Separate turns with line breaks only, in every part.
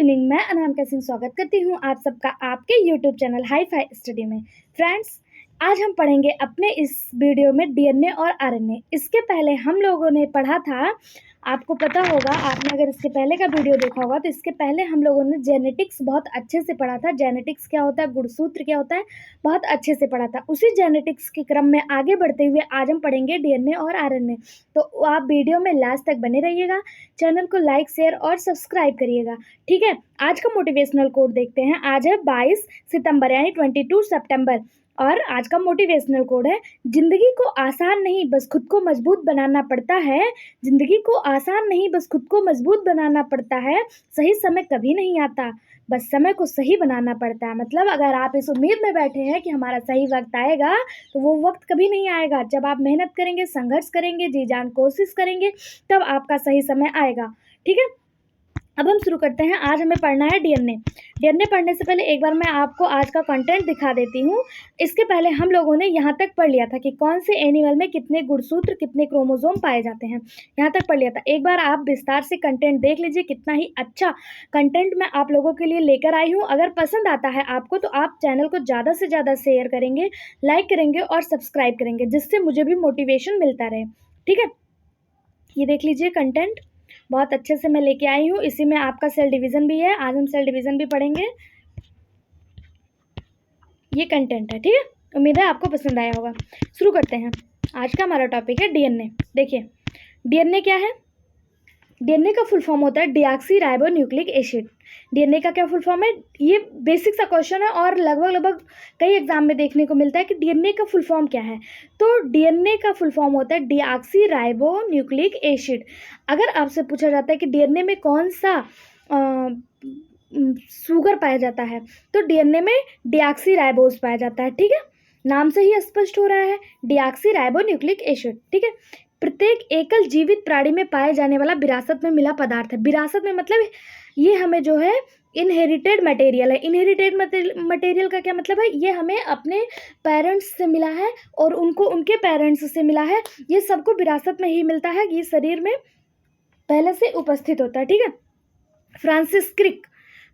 Evening, मैं अनामिका सिंह स्वागत करती हूँ आप सबका आपके YouTube channel hi fi study में। फ्रेंड्स, आज हम पढ़ेंगे अपने इस वीडियो में डीएनए और आरएनए। इसके पहले हम लोगों ने पढ़ा था, आपको पता होगा, आपने अगर इसके पहले का वीडियो देखा होगा तो इसके पहले हम लोगों ने जेनेटिक्स बहुत अच्छे से पढ़ा था। जेनेटिक्स क्या होता है, गुणसूत्र क्या होता है, बहुत अच्छे से पढ़ा था। उसी जेनेटिक्स के क्रम में आगे बढ़ते हुए आज हम पढ़ेंगे डीएनए और आरएनए। तो आप वीडियो में लास्ट तक बने रहिएगा, चैनल को लाइक शेयर और सब्सक्राइब करिएगा, ठीक है। आज का मोटिवेशनल कोड देखते हैं। आज है 22 सितंबर यानी 22 सितंबर, और आज का मोटिवेशनल कोड है, जिंदगी को आसान नहीं बस खुद को मजबूत बनाना पड़ता है। जिंदगी को आसान नहीं बस खुद को मजबूत बनाना पड़ता है। सही समय कभी नहीं आता, बस समय को सही बनाना पड़ता है। मतलब अगर आप इस उम्मीद में बैठे हैं कि हमारा सही वक्त आएगा, तो वो वक्त कभी नहीं आएगा। जब आप मेहनत करेंगे, संघर्ष करेंगे, जी जान कोशिश करेंगे, तब आपका सही समय आएगा, ठीक है। अब हम शुरू करते हैं। आज हमें पढ़ना है डीएनए। डीएनए पढ़ने से पहले एक बार मैं आपको आज का कंटेंट दिखा देती हूँ। इसके पहले हम लोगों ने यहाँ तक पढ़ लिया था कि कौन से एनिमल में कितने गुणसूत्र, कितने क्रोमोसोम पाए जाते हैं, यहाँ तक पढ़ लिया था। एक बार आप विस्तार से कंटेंट देख लीजिए, कितना ही अच्छा कंटेंट मैं आप लोगों के लिए लेकर आई हूँ। अगर पसंद आता है आपको तो आप चैनल को ज़्यादा से ज़्यादा शेयर करेंगे, लाइक करेंगे और सब्सक्राइब करेंगे, जिससे मुझे भी मोटिवेशन मिलता रहे, ठीक है। ये देख लीजिए, कंटेंट बहुत अच्छे से मैं लेके आई हूँ। इसी में आपका सेल डिवीज़न भी है, आज हम सेल डिवीज़न भी पढ़ेंगे। ये कंटेंट है, ठीक है। उम्मीद है आपको पसंद आया होगा। शुरू करते हैं। आज का हमारा टॉपिक है डीएनए। देखिए, डीएनए क्या है। डीएनए का फुल फॉर्म होता है deoxy ribo nucleic acid. DNA का क्या फुल फॉर्म है, ये बेसिक सा क्वेश्चन है और लगभग कई एग्जाम में देखने को मिलता है कि डीएनए का फुल फॉर्म क्या है। तो डीएनए का फुल फॉर्म होता है डीऑक्सी राइबो न्यूक्लिक एसिड। अगर आपसे पूछा जाता है कि डीएनए में कौन सा शुगर पाया जाता है, तो डीएनए में डीऑक्सी राइबोज पाया जाता है, ठीक है। नाम से ही स्पष्ट हो रहा है, डीऑक्सी राइबो न्यूक्लिक एसिड, ठीक है। प्रत्येक एकल जीवित प्राणी में पाए जाने वाला विरासत में मिला पदार्थ है। विरासत में मतलब ये हमें जो है इनहेरिटेड मटेरियल है। इनहेरिटेड मटेरियल का क्या मतलब है, ये हमें अपने पेरेंट्स से मिला है और उनको उनके पेरेंट्स से मिला है। ये सबको विरासत में ही मिलता है, ये शरीर में पहले से उपस्थित होता है, ठीक है।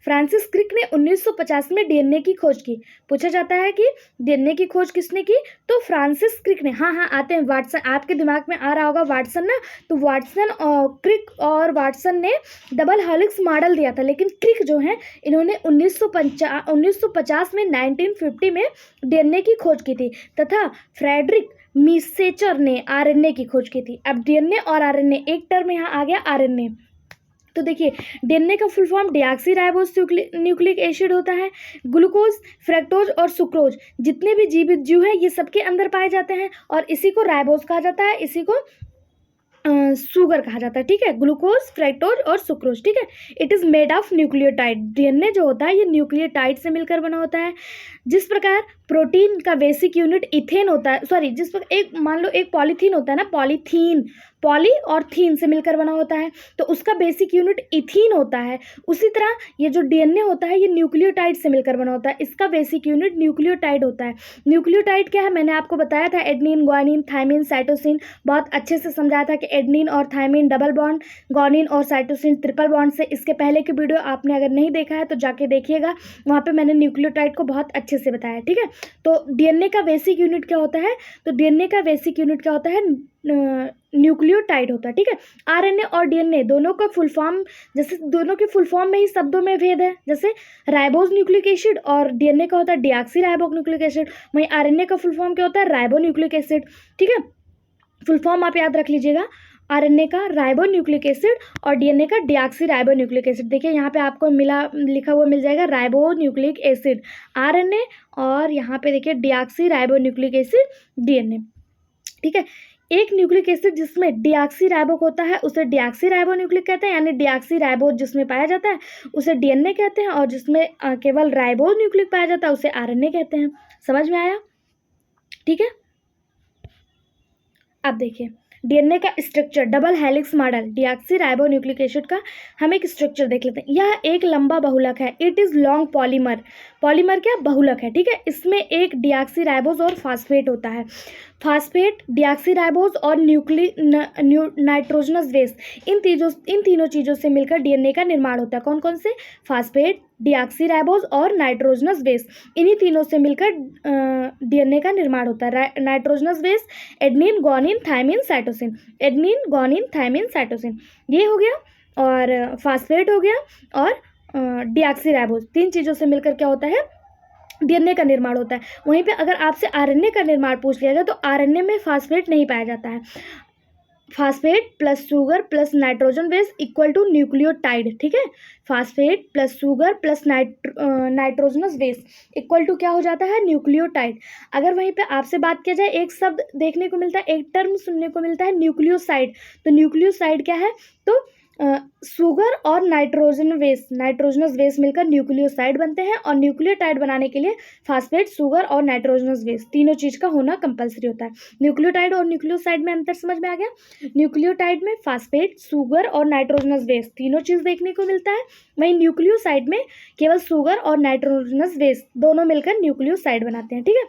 फ्रांसिस क्रिक ने 1950 में डीएनए की खोज की। पूछा जाता है कि डीएनए की खोज किसने की, तो फ्रांसिस क्रिक ने। हाँ आते हैं, वाटसन आपके दिमाग में आ रहा होगा, वाटसन ना, तो वाटसन और क्रिक और वाटसन ने डबल हेलिक्स मॉडल दिया था, लेकिन क्रिक जो है इन्होंने 1950 में 1950 में डीएनए की खोज की थी, तथा फ्रेडरिक मीसेचर ने आरएनए की खोज की थी। अब डीएनए और आरएनए, एक टर्म यहाँ आ गया आरएनए। तो देखिए, डीएनए का full form deoxy ribose nucleic acid होता है। ग्लूकोज, फ्रक्टोज और सुक्रोज जितने भी जीवित जीव है ये सबके अंदर पाए जाते हैं, और इसी को राइबोज कहा जाता है, इसी को शुगर कहा जाता है, ठीक है। ग्लूकोज, फ्रक्टोज और सुक्रोज, ठीक है। It is made of nucleotide. DNA जो होता है ये न्यूक्लियोटाइड से मिलकर बना होता है। जिस प्रकार प्रोटीन का बेसिक यूनिट इथेन होता है, सॉरी, जिस प्रकार एक मान लो एक पॉलीथीन होता है ना, पॉलीथीन, पॉली और थीन से मिलकर बना होता है, तो उसका बेसिक यूनिट इथीन होता है। उसी तरह ये जो डीएनए होता है ये न्यूक्लियोटाइड से मिलकर बना होता है, इसका बेसिक यूनिट न्यूक्लियोटाइड होता है। न्यूक्लियोटाइड क्या है, मैंने आपको बताया था, एडेनिन, ग्वानिन, थायमिन, साइटोसिन, बहुत अच्छे से समझाया था कि एडेनिन और थायमिन डबल बॉन्ड, ग्वानिन और साइटोसिन ट्रिपल बॉन्ड से। इसके पहले की वीडियो आपने अगर नहीं देखा है तो जाके देखिएगा, वहाँ पे मैंने न्यूक्लियोटाइड को बहुत अच्छे से बताया, ठीक है। तो डीएनए का बेसिक यूनिट क्या होता है, तो डीएनए का बेसिक यूनिट क्या होता है, न्यूक्लियोटाइड होता है, ठीक है। आरएनए और डीएनए दोनों का फुल फॉर्म, जैसे दोनों के फुल फॉर्म में ही शब्दों में भेद है, जैसे राइबोज न्यूक्लिक एसिड और डीएनए का होता है डीऑक्सी राइबो न्यूक्लिक एसिड, वहीं आरएनए का फुल फॉर्म क्या होता है, राइबो न्यूक्लिक एसिड, ठीक है। फुल फॉर्म आप याद रख लीजिएगा, आरएनए का राइबो न्यूक्लिक एसिड और डीएनए का डीऑक्सी राइबो न्यूक्लिक एसिड। देखिए यहाँ पे आपको लिखा हुआ मिल जाएगा राइबो न्यूक्लिक एसिड आरएनए, और यहाँ पे देखिए deoxy ribo nucleic acid DNA, ठीक है। एक न्यूक्लिक एसिड जिसमें डीऑक्सी राइबो होता है उसे डीऑक्सी राइबो न्यूक्लिक कहते हैं, यानी डीऑक्सी राइबो जिसमें पाया जाता है उसे डीएनए कहते हैं, और जिसमें केवल राइबो न्यूक्लिक पाया जाता है उसे आरएनए कहते हैं। समझ में आया, ठीक है। अब देखिए, डीएनए का structure, double helix model deoxy ribo nucleic acid का हम एक स्ट्रक्चर देख लेते हैं। यह एक लंबा बहुलक है। It is long polymer, polymer क्या, बहुलक है, ठीक है। इसमें एक डीऑक्सी राइबोज और फास्फेट होता है। फास्फेट, डीऑक्सी राइबोज और नाइट्रोजनस बेस, इन तीनों चीज़ों से मिलकर डीएनए का निर्माण होता है। कौन कौन से, फास्फेट, डीऑक्सी राइबोज और नाइट्रोजनस बेस, इन्हीं तीनों से मिलकर डीएनए का निर्माण होता है। Nitrogenous base adenine, guanine, thymine, cytosine, adenine, guanine, thymine, cytosine, ये हो गया। और फास्फेट हो गया और डीऑक्सी राइबोज, तीन चीज़ों से मिलकर क्या होता है, डीएनए का निर्माण होता है। वहीं पे अगर आपसे आरएनए का निर्माण पूछ लिया जाए तो आरएनए में फास्फेट नहीं पाया जाता है। Phosphate plus sugar plus nitrogen base equal to nucleotide, ठीक है। Phosphate plus sugar plus nitrogenous base equal to क्या हो जाता है, न्यूक्लियोटाइड। अगर वहीं पे आपसे बात किया जाए, एक शब्द देखने को मिलता है, एक टर्म सुनने को मिलता है, न्यूक्लियोसाइड, तो न्यूक्लियोसाइड क्या है, तो शुगर और नाइट्रोजनस बेस मिलकर न्यूक्लियोसाइड बनते हैं। और न्यूक्लियोटाइड बनाने के लिए फास्फेट, शुगर और नाइट्रोजनस बेस तीनों चीज़ का होना कंपलसरी होता है। न्यूक्लियोटाइड और न्यूक्लियोसाइड में अंतर समझ में आ गया। न्यूक्लियोटाइड में फास्फेट, शुगर और नाइट्रोजनस बेस तीनों चीज़ देखने को मिलता है। वहीं न्यूक्लियोसाइड में केवल शुगर और नाइट्रोजनस बेस दोनों मिलकर न्यूक्लियोसाइड बनाते हैं, ठीक है।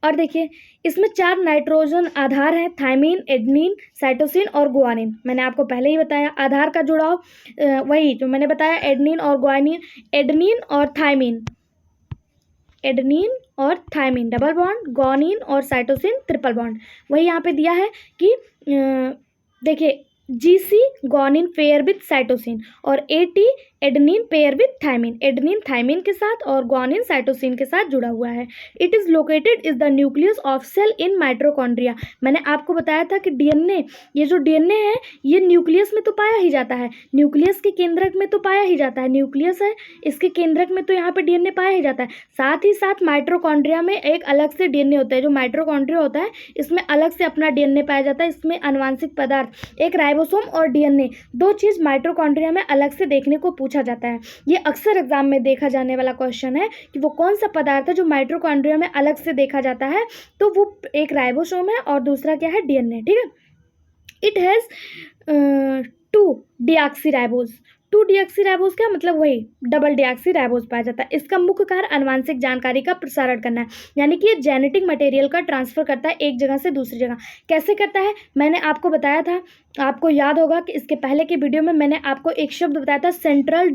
और देखिए इसमें 4 नाइट्रोजन आधार हैं, थायमिन, एडेनिन, साइटोसिन और गुआनिन। मैंने आपको पहले ही बताया आधार का जुड़ाव, वही जो मैंने बताया, एडेनिन और गुआनिन, एडेनिन और थायमिन डबल बॉन्ड, गुआनिन और साइटोसिन ट्रिपल बॉन्ड। वही यहाँ पे दिया है कि देखिए GC guanine pair with cytosine और AT adenine pair with thymine, adenine thymine के साथ और गुआनिन साइटोसिन के साथ जुड़ा हुआ है। It is located is the nucleus of cell in mitochondria. मैंने आपको बताया था कि डीएनए, ये जो डीएनए है ये न्यूक्लियस में तो पाया ही जाता है, न्यूक्लियस के केंद्रक में तो पाया ही जाता है, न्यूक्लियस है इसके केंद्रक में तो यहाँ पे डीएनए पाया ही जाता है। साथ ही साथ माइटोकॉन्ड्रिया में एक अलग से डीएनए होता है, जो माइटोकॉन्ड्रिया होता है इसमें अलग से अपना डीएनए पाया जाता है। इसमें आनुवांशिक पदार्थ, एक राइबोसोम और डीएनए, दो चीज़ माइटोकॉन्ड्रिया में अलग से देखने को पूछा जाता है। ये अक्सर एग्जाम में देखा जाने वाला क्वेश्चन है कि वो कौन सा पदार्थ है जो माइटोकॉन्ड्रिया में अलग से देखा जाता है, तो वो एक राइबोसोम है और दूसरा क्या है, डीएनए, ठीक है। It has 2 deoxyribose. 2 डीऑक्सीराइबोज क्या मतलब, वही डबल डीऑक्सीराइबोज पाया जाता है। इसका मुख्य कार्य आनुवांशिक जानकारी का प्रसारण करना है, यानी कि ये जेनेटिक मटेरियल का ट्रांसफर करता है एक जगह से दूसरी जगह। कैसे करता है, मैंने आपको बताया था, आपको याद होगा कि इसके पहले की वीडियो में मैंने आपको एक शब्द बताया था, सेंट्रल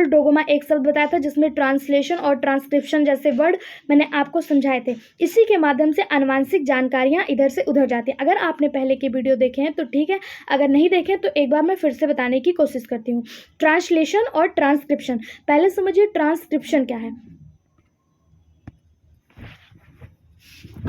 डोगोमा एक शब्द बताया था जिसमें ट्रांसलेशन और ट्रांसक्रिप्शन जैसे वर्ड मैंने आपको समझाए थे। इसी के माध्यम से आनुवांशिक जानकारियाँ इधर से उधर जाती हैं। अगर आपने पहले की वीडियो देखे हैं तो ठीक है, अगर नहीं देखे तो एक बार मैं फिर से बताने की कोशिश करती हूँ। ट्रांसलेशन और ट्रांसक्रिप्शन, पहले समझिए ट्रांसक्रिप्शन क्या है।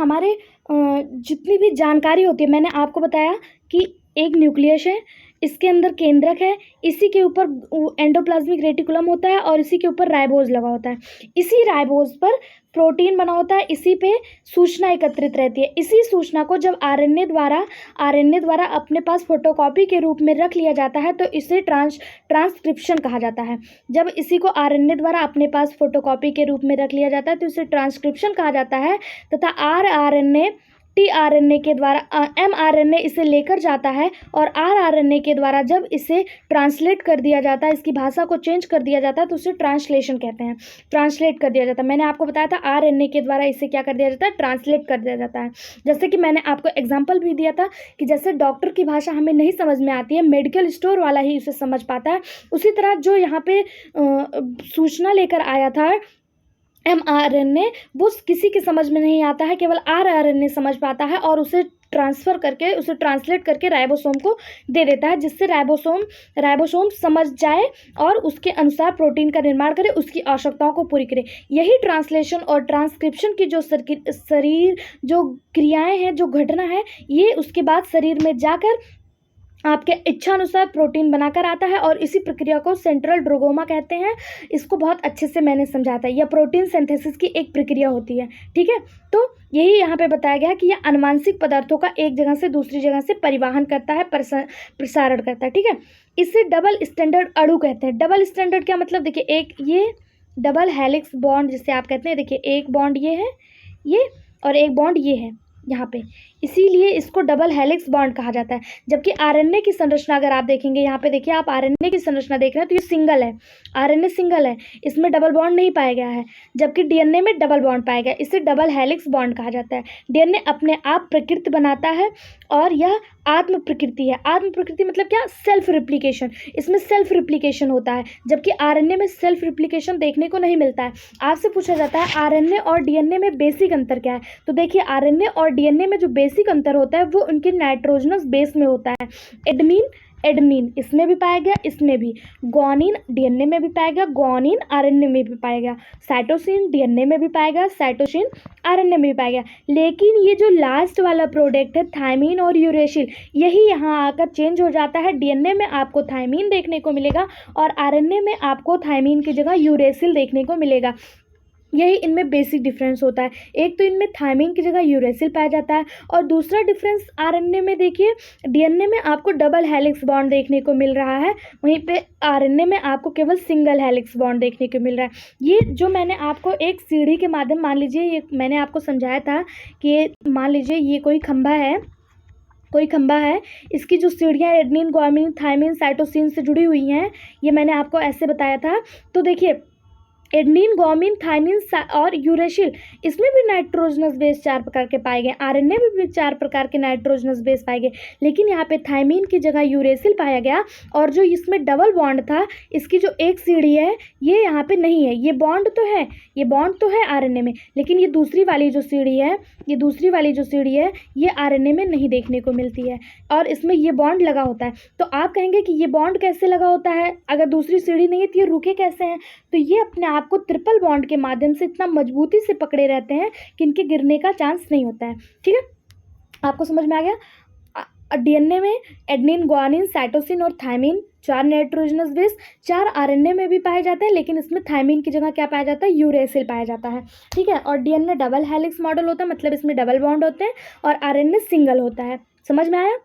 हमारे जितनी भी जानकारी होती है, मैंने आपको बताया कि एक न्यूक्लियस है, इसके अंदर केंद्रक है, इसी के ऊपर एंडोप्लाज्मिक रेटिकुलम होता है और इसी के ऊपर राइबोज लगा होता है। इसी राइबोज पर प्रोटीन बना होता है, इसी पे सूचना एकत्रित रहती है। इसी सूचना को जब आरएनए द्वारा अपने पास फोटोकॉपी के रूप में रख लिया जाता है तो इसे ट्रांसक्रिप्शन कहा जाता है। जब इसी को आरएनए द्वारा अपने पास फोटोकॉपी के रूप में रख लिया जाता है तो इसे ट्रांसक्रिप्शन कहा जाता है। तथा टीआरएनए के द्वारा एमआरएनए इसे लेकर जाता है और आरआरएनए के द्वारा जब इसे ट्रांसलेट कर दिया जाता है, इसकी भाषा को चेंज कर दिया जाता है तो उसे ट्रांसलेशन कहते हैं, ट्रांसलेट कर दिया जाता है। मैंने आपको बताया था आरएनए के द्वारा इसे क्या कर दिया जाता है, ट्रांसलेट कर दिया जाता है। जैसे कि मैंने आपको एग्जाम्पल भी दिया था कि जैसे डॉक्टर की भाषा हमें नहीं समझ में आती है, मेडिकल स्टोर वाला ही उसे समझ पाता है, उसी तरह जो यहाँ पे सूचना लेकर आया था एमआरएनए, वो किसी के समझ में नहीं आता है, केवल आरआरएनए समझ पाता है और उसे ट्रांसलेट करके राइबोसोम को दे देता है, जिससे राइबोसोम समझ जाए और उसके अनुसार प्रोटीन का निर्माण करे, उसकी आवश्यकताओं को पूरी करे। यही ट्रांसलेशन और ट्रांसक्रिप्शन की जो शरीर जो क्रियाएं हैं, जो घटना है, ये उसके बाद शरीर में जाकर आपके इच्छा अनुसार प्रोटीन बनाकर आता है और इसी प्रक्रिया को सेंट्रल ड्रोगोमा कहते हैं। इसको बहुत अच्छे से मैंने समझाया था, यह प्रोटीन सिंथेसिस की एक प्रक्रिया होती है, ठीक है। तो यही यहाँ पे बताया गया कि यह अनुवांशिक पदार्थों का एक जगह से दूसरी जगह से परिवहन करता है, प्रसारण करता है, ठीक है। इसे डबल स्टैंडर्ड अणु कहते हैं। डबल स्टैंडर्ड क्या मतलब, देखिए एक ये डबल हेलिक्स बॉन्ड जिसे आप कहते हैं, देखिए एक बॉन्ड ये है, ये और एक बॉन्ड ये है, यहाँ पे, इसीलिए इसको डबल हेलिक्स बॉन्ड कहा जाता है। जबकि आरएनए की संरचना अगर आप देखेंगे, यहाँ पे देखिए आप आरएनए की संरचना देख रहे हैं तो ये सिंगल है, आरएनए सिंगल है, इसमें डबल बॉन्ड नहीं पाया गया है। जबकि डीएनए में डबल बॉन्ड पाया गया, इसे डबल हेलिक्स बॉन्ड कहा जाता है। डीएनए अपने आप प्रकृति बनाता है और यह आत्म प्रकृति है। आत्म प्रकृति मतलब क्या? सेल्फ रिप्लिकेशन, इसमें सेल्फ रिप्लिकेशन होता है, जबकि आरएनए में सेल्फ रिप्लिकेशन देखने को नहीं मिलता है। आपसे पूछा जाता है आरएनए और डीएनए में बेसिक अंतर क्या है, तो देखिए आरएनए और डीएनए में जो बेसिक अंतर होता है वो उनके नाइट्रोजनस बेस में होता है। एडेनिन इसमें भी पाया गया, इसमें भी। ग्वानिन डीएनए में भी पाया गया, ग्वानिन आरएनए में भी पाया गया। साइटोसिन डीएनए में भी पाया गया, साइटोसिन आरएनए में भी पाया गया। लेकिन ये जो लास्ट वाला प्रोडक्ट है थायमीन और यूरेसिल, यही यहाँ आकर चेंज हो जाता है। डीएनए में आपको थायमीन देखने को मिलेगा और आरएनए में आपको थायमीन की जगह यूरेसिल देखने को मिलेगा। यही इनमें बेसिक डिफरेंस होता है। एक तो इनमें थायमीन की जगह यूरेसिल पाया जाता है और दूसरा डिफरेंस आरएनए में देखिए, डीएनए में आपको डबल हेलिक्स बॉन्ड देखने को मिल रहा है, वहीं पे आरएनए में आपको केवल सिंगल हेलिक्स बॉन्ड देखने को मिल रहा है। ये जो मैंने आपको एक सीढ़ी के माध्यम, मान लीजिए ये मैंने आपको समझाया था कि मान लीजिए ये कोई खंभा है, इसकी जो सीढ़ियाँ एडेनिन, ग्वानिन, थायमीन, साइटोसिन से जुड़ी हुई हैं, ये मैंने आपको ऐसे बताया था। तो देखिए एडेनिन, ग्वानिन, थायमीन और यूरेसिल, इसमें भी नाइट्रोजनस बेस 4 प्रकार के पाए गए। आरएनए में भी 4 प्रकार के नाइट्रोजनस बेस पाए गए, लेकिन यहाँ पे थायमीन की जगह यूरेसिल पाया गया। और जो इसमें डबल बॉन्ड था, इसकी जो एक सीढ़ी है ये यहाँ पे नहीं है। ये बॉन्ड तो है आरएनए में, लेकिन ये दूसरी वाली जो सीढ़ी है ये आरएनए में नहीं देखने को मिलती है और इसमें ये बॉन्ड लगा होता है। तो आप कहेंगे कि ये बॉन्ड कैसे लगा होता है, अगर दूसरी सीढ़ी नहीं है तो ये रुके कैसे हैं? तो ये अपने आप को ट्रिपल बॉन्ड के माध्यम से इतना मजबूती से पकड़े रहते हैं कि इनके गिरने का चांस नहीं होता है। ठीक है, आपको समझ में आ गया? डीएनए में एडेनिन, ग्वानिन, साइटोसिन और थायमीन 4 नाइट्रोजनस बेस, 4 आरएनए में भी पाए जाते हैं, लेकिन इसमें थायमीन की जगह क्या पाया जाता है? यूरेसिल पाया जाता है। ठीक है, और डीएनए डबल हेलिक्स मॉडल होता है, मतलब इसमें डबल बॉन्ड होते हैं और आरएनए सिंगल होता है। समझ में आया?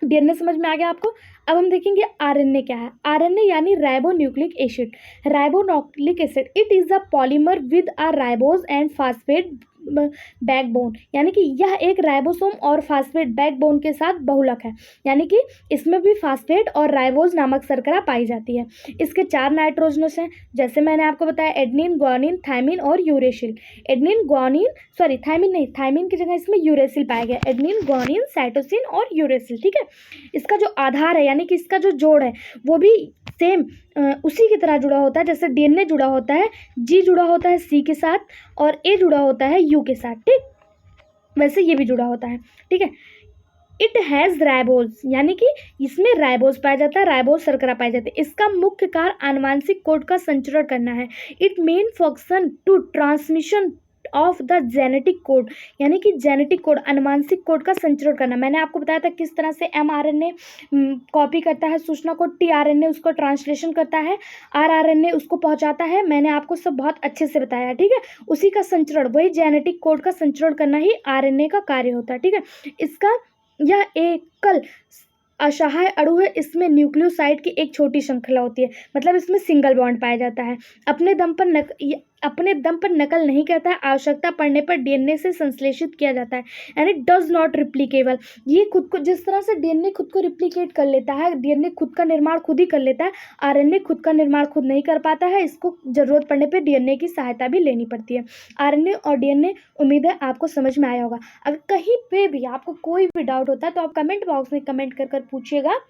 डीएनए समझ में आ गया आपको? अब हम देखेंगे आरएनए क्या है। आरएनए यानी ribonucleic acid. Ribonucleic acid it is a polymer with a ribose and phosphate backbone, यानी कि यह एक राइबोसोम और फास्फेट बैकबोन के साथ बहुलक है, यानी कि इसमें भी फास्फेट और राइबोज नामक शर्करा पाई जाती है। इसके 4 नाइट्रोजनस हैं, जैसे मैंने आपको बताया एडेनिन, ग्वानिन, थायमीन और यूरेसिल। थायमीन की जगह इसमें यूरेसिल पाया गया। एडेनिन, ग्वानिन, साइटोसिन और यूरेसिल। ठीक है, इसका जो आधार है यानी कि इसका जो जोड़ है वो भी सेम उसी की तरह जुड़ा होता है जैसे डीएनए जुड़ा होता है, जी जुड़ा होता है सी के साथ और ए जुड़ा होता है यू के साथ। ठीक, वैसे ये भी जुड़ा होता है। ठीक है, इट हैज़ राइबोज, यानी कि इसमें राइबोज पाया जाता है, राइबोज शर्करा पाई जाती है। इसका मुख्य कार्य आनुवांशिक कोड का संचरण करना है। It main function to transmission of the genetic code, यानी कि जेनेटिक कोड, अनुवांशिक कोड का संचरण करना। मैंने आपको बताया था किस तरह से mRNA कॉपी करता है सूचना को, tRNA उसको ट्रांसलेशन करता है, rRNA उसको पहुंचाता है। मैंने आपको सब बहुत अच्छे से बताया। ठीक है, उसी का संचरण, वही जेनेटिक कोड का संचरण करना ही आरएनए का कार्य होता है। ठीक है, इसका यह एकल असहाय अणु है। इसमें न्यूक्लियोसाइड की एक छोटी श्रृंखला होती है, मतलब इसमें सिंगल बॉन्ड पाया जाता है। अपने दम पर नकल नहीं करता है, आवश्यकता पड़ने पर डीएनए से संश्लेषित किया जाता है, यानी डज नॉट रिप्लिकेबल। ये खुद को, जिस तरह से डीएनए खुद को रिप्लिकेट कर लेता है, डीएनए खुद का निर्माण खुद ही कर लेता है, आरएनए खुद का निर्माण खुद नहीं कर पाता है, इसको जरूरत पड़ने पर डीएनए की सहायता भी लेनी पड़ती है। आरएनए और डीएनए, उम्मीद है आपको समझ में आया होगा। अगर कहीं पे भी आपको कोई भी डाउट होता है तो आप कमेंट बॉक्स में कमेंट कर पूछिएगा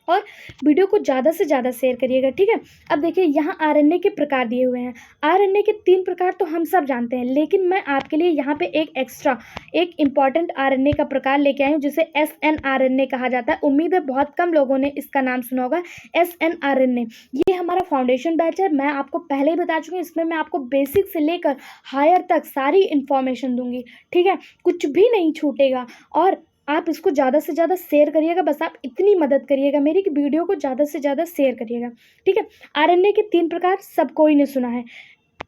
और वीडियो को ज़्यादा से ज़्यादा शेयर करिएगा। ठीक है, अब देखिए यहाँ आरएनए के प्रकार दिए हुए हैं। आरएनए के 3 प्रकार तो हम सब जानते हैं, लेकिन मैं आपके लिए यहाँ पे एक इम्पॉर्टेंट आरएनए का प्रकार लेके आई हूँ जिसे एसएनआरएनए कहा जाता है। उम्मीद है बहुत कम लोगों ने इसका नाम सुना होगा, एसएनआरएनए। ये हमारा फाउंडेशन बैच है, मैं आपको पहले ही बता चुकी हूँ। इसमें मैं आपको बेसिक से लेकर हायर तक सारी इन्फॉर्मेशन दूंगी। ठीक है, कुछ भी नहीं छूटेगा और आप इसको ज़्यादा से ज़्यादा शेयर करिएगा। बस आप इतनी मदद करिएगा मेरी कि वीडियो को ज़्यादा से ज़्यादा शेयर करिएगा। ठीक है, आरएनए के 3 प्रकार सब कोई ने सुना है,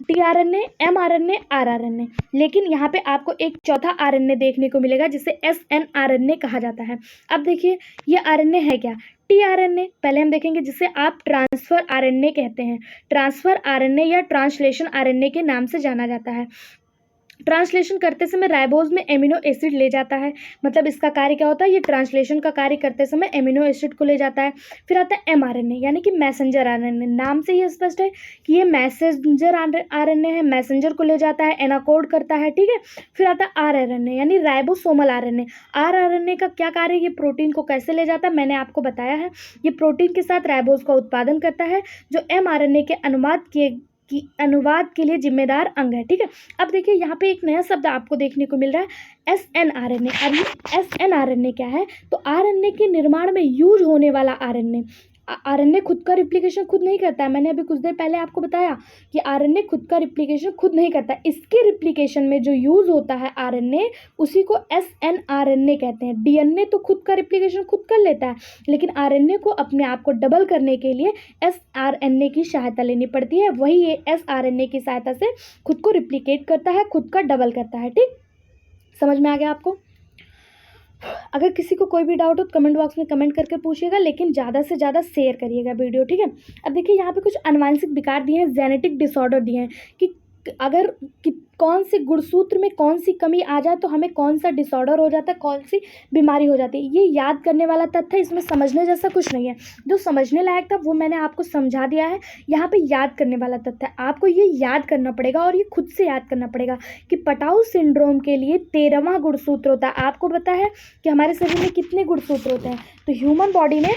टीआरएनए, एमआरएनए, आरआरएनए। लेकिन यहाँ पे आपको एक चौथा आरएनए देखने को मिलेगा जिसे एसएनआरएनए कहा जाता है। अब देखिए ये आरएनए है क्या। टीआरएनए पहले हम देखेंगे जिसे आप ट्रांसफर आरएनए कहते हैं। ट्रांसफर आरएनए या ट्रांसलेशन आरएनए के नाम से जाना जाता है। ट्रांसलेशन करते समय राइबोज में एमिनो एसिड ले जाता है, मतलब इसका कार्य क्या होता है, ये ट्रांसलेशन का कार्य करते समय एमिनो एसिड को ले जाता है। फिर आता है एमआरएनए, यानी कि मैसेंजर आरएनए। नाम से ही स्पष्ट है कि ये मैसेंजर आरएनए है, मैसेंजर को ले जाता है, एनाकोड करता है, ठीक है। फिर आता है आरआरएनए, यानी राइबोसोमल आरएनए। आरआरएनए का क्या कार्य है, ये प्रोटीन को कैसे ले जाता है, मैंने आपको बताया है। ये प्रोटीन के साथ राइबोज का उत्पादन करता है, जो एमआरएनए के अनुवाद के लिए जिम्मेदार अंग है, ठीक है। अब देखिए यहाँ पे एक नया शब्द आपको देखने को मिल रहा है, एसएनआरएनए। अब ये एसएनआरएनए क्या है, तो आरएनए के निर्माण में यूज होने वाला आरएनए। आरएनए खुद का रिप्लिकेशन खुद नहीं करता है, मैंने अभी कुछ देर पहले आपको बताया कि आरएनए खुद का रिप्लिकेशन खुद नहीं करता। इसके रिप्लिकेशन में जो यूज होता है आरएनए, उसी को एसएनआरएनए कहते हैं। डीएनए तो खुद का रिप्लिकेशन खुद कर लेता है, लेकिन आरएनए को अपने आप को डबल करने के लिए एसआरएनए की सहायता लेनी पड़ती है। वही ये एसआरएनए की सहायता से खुद को रिप्लिकेट करता है, खुद का डबल करता है, ठीक। समझ में आ गया आपको? अगर किसी को कोई भी डाउट हो तो कमेंट बॉक्स में कमेंट करके पूछिएगा, लेकिन ज़्यादा से ज़्यादा शेयर करिएगा वीडियो, ठीक है। अब देखिए यहाँ पे कुछ आनुवांशिक विकार दिए हैं, जेनेटिक डिसऑर्डर दिए हैं कि अगर कौन से गुणसूत्र में कौन सी कमी आ जाए तो हमें कौन सा डिसऑर्डर हो जाता है, कौन सी बीमारी हो जाती है। ये याद करने वाला तथ्य है, इसमें समझने जैसा कुछ नहीं है। जो समझने लायक था वो मैंने आपको समझा दिया है। यहाँ पे याद करने वाला तथ्य है, आपको ये याद करना पड़ेगा और ये खुद से याद करना पड़ेगा कि पटाउ सिंड्रोम के लिए 13वां गुणसूत्र होता है। आपको पता है कि हमारे शरीर में कितने गुणसूत्र होते हैं, तो ह्यूमन बॉडी में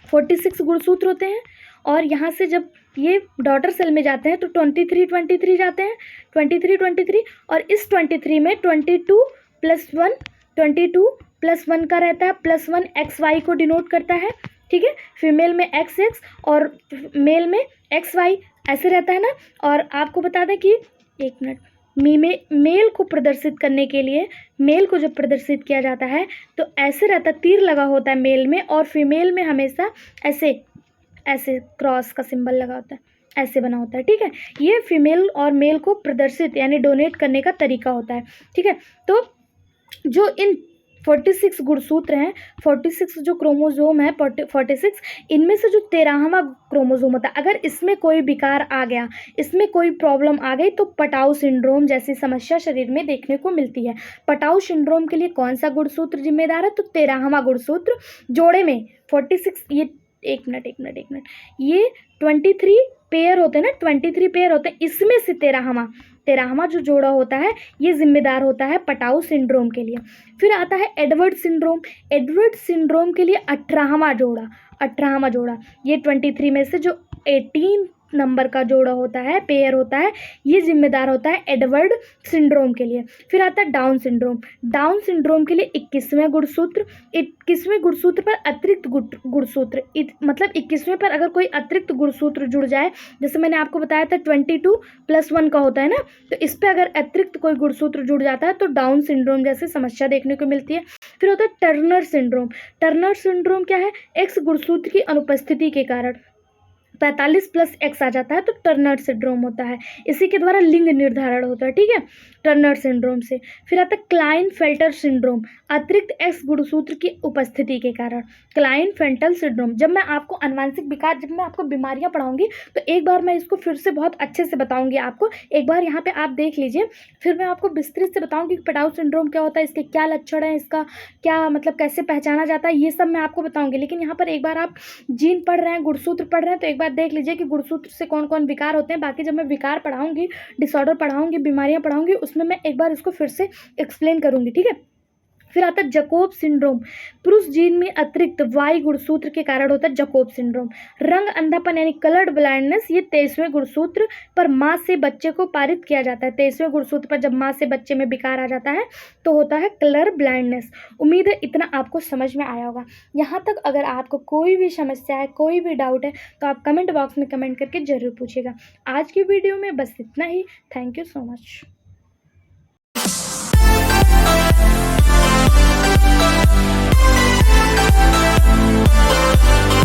46 गुणसूत्र होते हैं, और यहाँ से जब ये डॉटर सेल में जाते हैं तो 23 जाते हैं, 23 और इस 23 में 22+1 का रहता है, +1 XY को डिनोट करता है, ठीक है। फीमेल में XX और मेल में XY ऐसे रहता है ना। और आपको बता दें कि एक मिनट, मेल को प्रदर्शित करने के लिए, मेल को जब प्रदर्शित किया जाता है तो ऐसे रहता है, तीर लगा होता है मेल में, और फीमेल में हमेशा ऐसे क्रॉस का सिंबल लगा होता है, ऐसे बना होता है, ठीक है। ये फीमेल और मेल को प्रदर्शित यानी डोनेट करने का तरीका होता है, ठीक है। तो जो इन 46 गुणसूत्र हैं, 46 जो क्रोमोजोम है 46, इनमें से जो 13वां क्रोमोजोम होता है, अगर इसमें कोई विकार आ गया, इसमें कोई प्रॉब्लम आ गई तो पटाउ सिंड्रोम जैसी समस्या शरीर में देखने को मिलती है। पटाउ सिंड्रोम के लिए कौन सा गुणसूत्र जिम्मेदार है, तो 13वां गुणसूत्र। जोड़े में 46, ये एक मिनट, ये 23 पेयर होते हैं ना, 23 पेयर होते हैं, इसमें से 13वां जो जोड़ा होता है ये जिम्मेदार होता है पटाउ सिंड्रोम के लिए। फिर आता है एडवर्ड सिंड्रोम के लिए 18वां जोड़ा, ये 23 में से जो 18 नंबर का जोड़ा होता है, पेयर होता है, ये जिम्मेदार होता है एडवर्ड सिंड्रोम के लिए। फिर आता है डाउन सिंड्रोम के लिए 21वें गुणसूत्र पर अतिरिक्त गुणसूत्र, मतलब 21वें पर अगर कोई अतिरिक्त गुणसूत्र जुड़ जाए, जैसे मैंने आपको बताया था 22+1 का होता है ना, तो इस पर अगर अतिरिक्त कोई गुणसूत्र जुड़ जाता है तो डाउन सिंड्रोम जैसी समस्या देखने को मिलती है। फिर होता है टर्नर सिंड्रोम क्या है, एक्स गुणसूत्र की अनुपस्थिति के कारण 45+X आ जाता है तो टर्नर सिंड्रोम होता है। इसी के द्वारा लिंग निर्धारण होता है, ठीक है, टर्नर सिंड्रोम से। फिर आता है क्लाइनफेल्टर सिंड्रोम, अतिरिक्त X गुणसूत्र की उपस्थिति के कारण क्लाइनफेल्टर सिंड्रोम। जब मैं आपको आनुवंशिक विकार, जब मैं आपको बीमारियां पढ़ाऊंगी तो एक बार मैं इसको फिर से बहुत अच्छे से बताऊंगी आपको। एक बार यहाँ पे आप देख लीजिए, फिर मैं आपको विस्तृत से बताऊंगी कि पटाउ सिंड्रोम क्या होता है, इसके क्या लक्षण है, इसका क्या मतलब कैसे पहचाना जाता है, ये सब मैं आपको बताऊंगी। लेकिन यहाँ पर एक बार आप जीन पढ़ रहे हैं, गुणसूत्र पढ़ रहे हैं, तो एक बार देख लीजिए कि गुणसूत्र से कौन कौन विकार होते हैं। बाकी जब मैं विकार पढ़ाऊंगी, डिसऑर्डर पढ़ाऊंगी, बीमारियां पढ़ाऊंगी, उसमें मैं एक बार इसको फिर से एक्सप्लेन करूंगी, ठीक है। फिर आता है जकोब सिंड्रोम, पुरुष जीन में अतिरिक्त वाई गुणसूत्र के कारण होता है जकोब सिंड्रोम। रंग अंधापन यानी कलर्ड ब्लाइंडनेस, ये 23वें गुणसूत्र पर माँ से बच्चे को पारित किया जाता है। 23वें गुणसूत्र पर जब माँ से बच्चे में विकार आ जाता है तो होता है कलर ब्लाइंडनेस। उम्मीद है इतना आपको समझ में आया होगा। यहाँ तक अगर आपको कोई भी समस्या है, कोई भी डाउट है, तो आप कमेंट बॉक्स में कमेंट करके जरूर पूछिएगा। आज की वीडियो में बस इतना ही। Thank you so much.